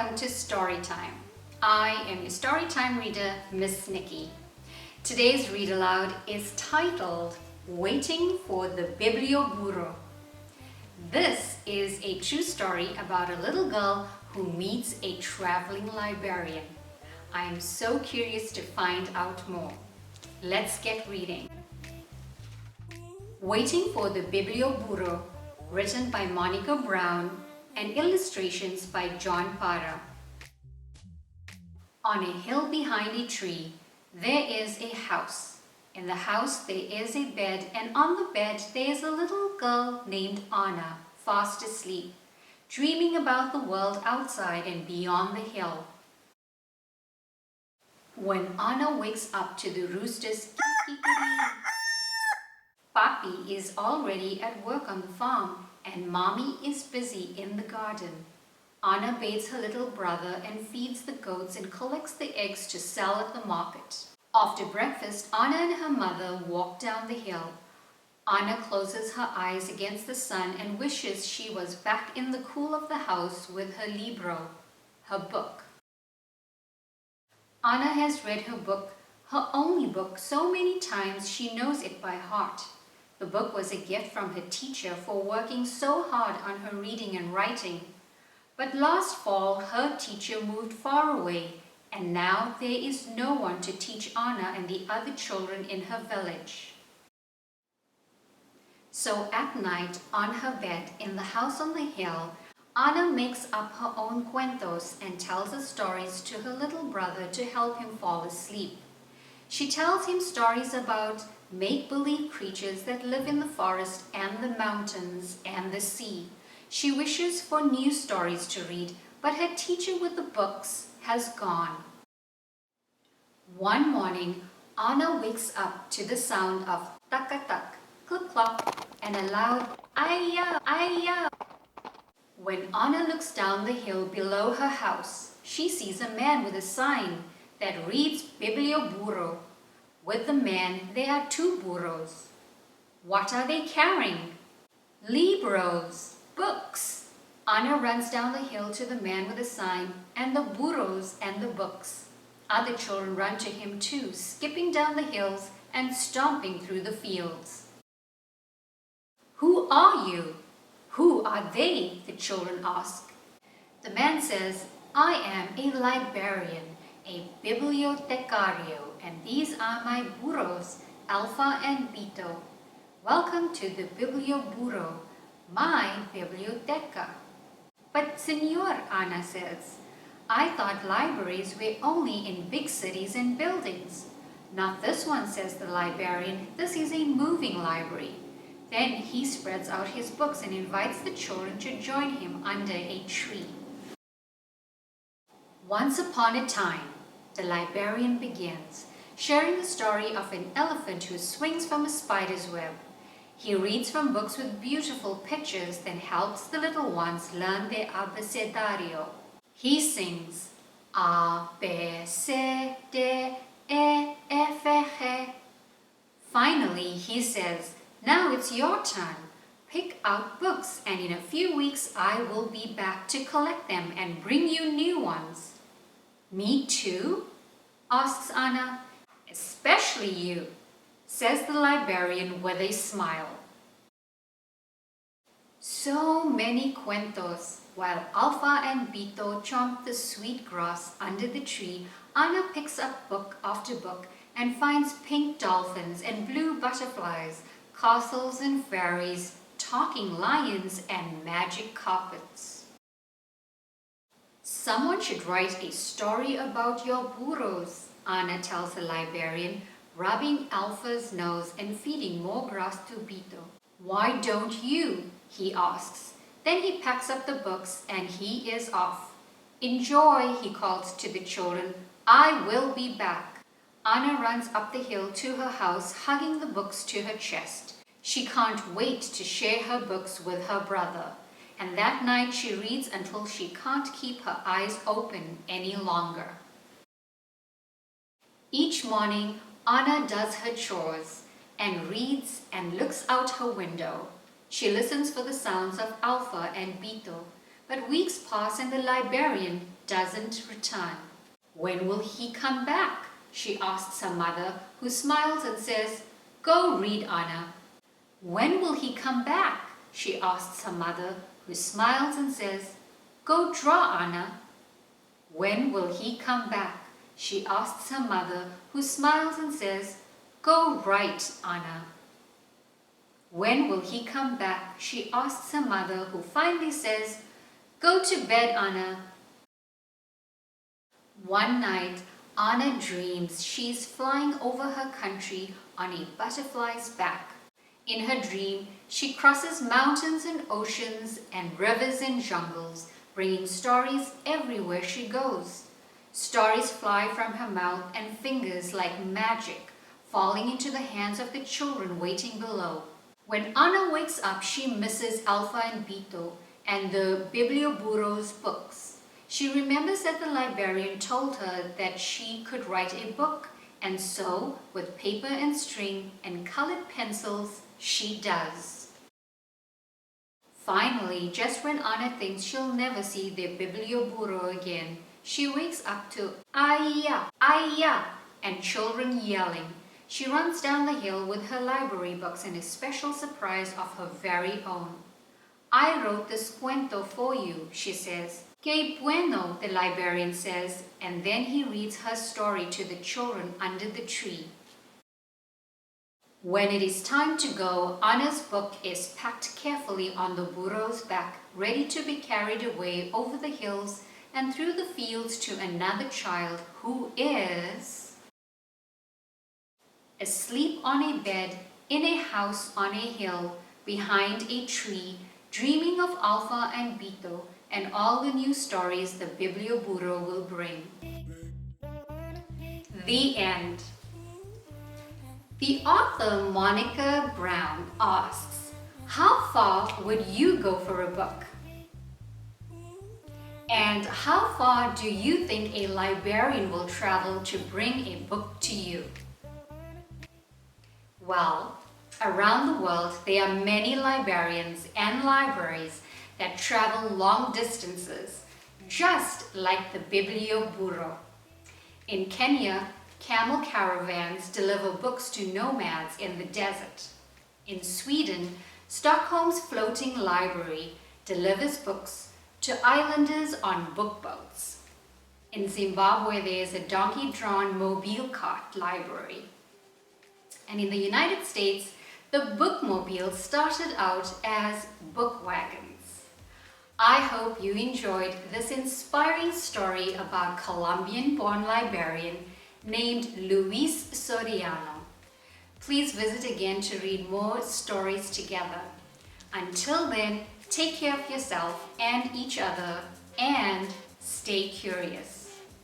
welcome to Storytime. I am your Storytime reader, Ms Nikki. Today's read aloud is titled Waiting for the Biblioburro. This is a true story about a little girl who meets a traveling librarian. I am so curious to find out more. Let's get reading. Waiting for the Biblioburro, written by Monica Brown and illustrations by John Parra. On a hill behind a tree, there is a house. In the house there is a bed, and on the bed there is a little girl named Anna, fast asleep, dreaming about the world outside and beyond the hill. When Anna wakes up to the rooster's kikikiki, Papi is already at work on the farm and Mommy is busy in the garden. Anna bathes her little brother and feeds the goats and collects the eggs to sell at the market. After breakfast, Anna and her mother walk down the hill. Anna closes her eyes against the sun and wishes she was back in the cool of the house with her libro, her book. Anna has read her book, her only book, so many times she knows it by heart. The book was a gift from her teacher for working so hard on her reading and writing. But last fall, her teacher moved far away, and now there is no one to teach Anna and the other children in her village. So at night, on her bed in the house on the hill, Anna makes up her own cuentos and tells her stories to her little brother to help him fall asleep. She tells him stories about make-believe creatures that live in the forest and the mountains and the sea. She wishes for new stories to read, but her teacher with the books has gone. One morning, Anna wakes up to the sound of tak-tak, clip-clop, and a loud ay-ya, ay-ya. When Anna looks down the hill below her house, she sees a man with a sign that reads Biblioburro. With the man, there are two burros. What are they carrying? Libros, books. Anna runs down the hill to the man with the sign and the burros and the books. Other children run to him too, skipping down the hills and stomping through the fields. Who are you? Who are they? The children ask. The man says, I am a librarian, a bibliotecario, and these are my burros, Alpha and Bito. Welcome to the Biblioburro, my biblioteca. But Senor, Anna says, I thought libraries were only in big cities and buildings. Not this one, says the librarian. This is a moving library. Then he spreads out his books and invites the children to join him under a tree. Once upon a time, the librarian begins, sharing the story of an elephant who swings from a spider's web. He reads from books with beautiful pictures, then helps the little ones learn their abecedario. He sings A, B, C, D, E, F, G. Finally, he says, now it's your turn. Pick out books, and in a few weeks I will be back to collect them and bring you new ones. Me too? Asks Anna. Especially you, says the librarian with a smile. So many cuentos. While Alpha and Bito chomp the sweet grass under the tree, Anna picks up book after book and finds pink dolphins and blue butterflies, castles and fairies, talking lions, and magic carpets. Someone should write a story about your burros, Anna tells the librarian, rubbing Alpha's nose and feeding more grass to Bito. Why don't you? He asks. Then he packs up the books and he is off. Enjoy, he calls to the children. I will be back. Anna runs up the hill to her house, hugging the books to her chest. She can't wait to share her books with her brother. And that night she reads until she can't keep her eyes open any longer. Each morning, Anna does her chores and reads and looks out her window. She listens for the sounds of Alpha and Bito, but weeks pass and the librarian doesn't return. When will he come back? She asks her mother, who smiles and says, Go read, Anna. When will he come back? She asks her mother, who smiles and says, Go draw, Anna. When will he come back? She asks her mother, who smiles and says, Go write, Anna. When will he come back? She asks her mother, who finally says, Go to bed, Anna. One night, Anna dreams she's flying over her country on a butterfly's back. In her dream, she crosses mountains and oceans and rivers and jungles, bringing stories everywhere she goes. Stories fly from her mouth and fingers like magic, falling into the hands of the children waiting below. When Anna wakes up, she misses Alpha and Beta and the Biblioburro's books. She remembers that the librarian told her that she could write a book, and so, with paper and string and colored pencils, she does. Finally, just when Anna thinks she'll never see the Biblioburro again, she wakes up to "Ayya! Ayya!" and children yelling. She runs down the hill with her library books and a special surprise of her very own. I wrote this cuento for you, she says. Que bueno, the librarian says, and then he reads her story to the children under the tree. When it is time to go, Anna's book is packed carefully on the burro's back, ready to be carried away over the hills and through the fields to another child who is asleep on a bed in a house on a hill behind a tree, dreaming of Alpha and Beta and all the new stories the Biblioburro will bring. The end. The author Monica Brown asks, how far would you go for a book? And how far do you think a librarian will travel to bring a book to you? Well, around the world there are many librarians and libraries that travel long distances, just like the Biblioburro. In Kenya, camel caravans deliver books to nomads in the desert. In Sweden, Stockholm's floating library delivers books to islanders on book boats. In Zimbabwe, there is a donkey-drawn mobile cart library. And in the United States, the bookmobile started out as book wagons. I hope you enjoyed this inspiring story about Colombian-born librarian named Luis Soriano. Please visit again to read more stories together. Until then, take care of yourself and each other and stay curious.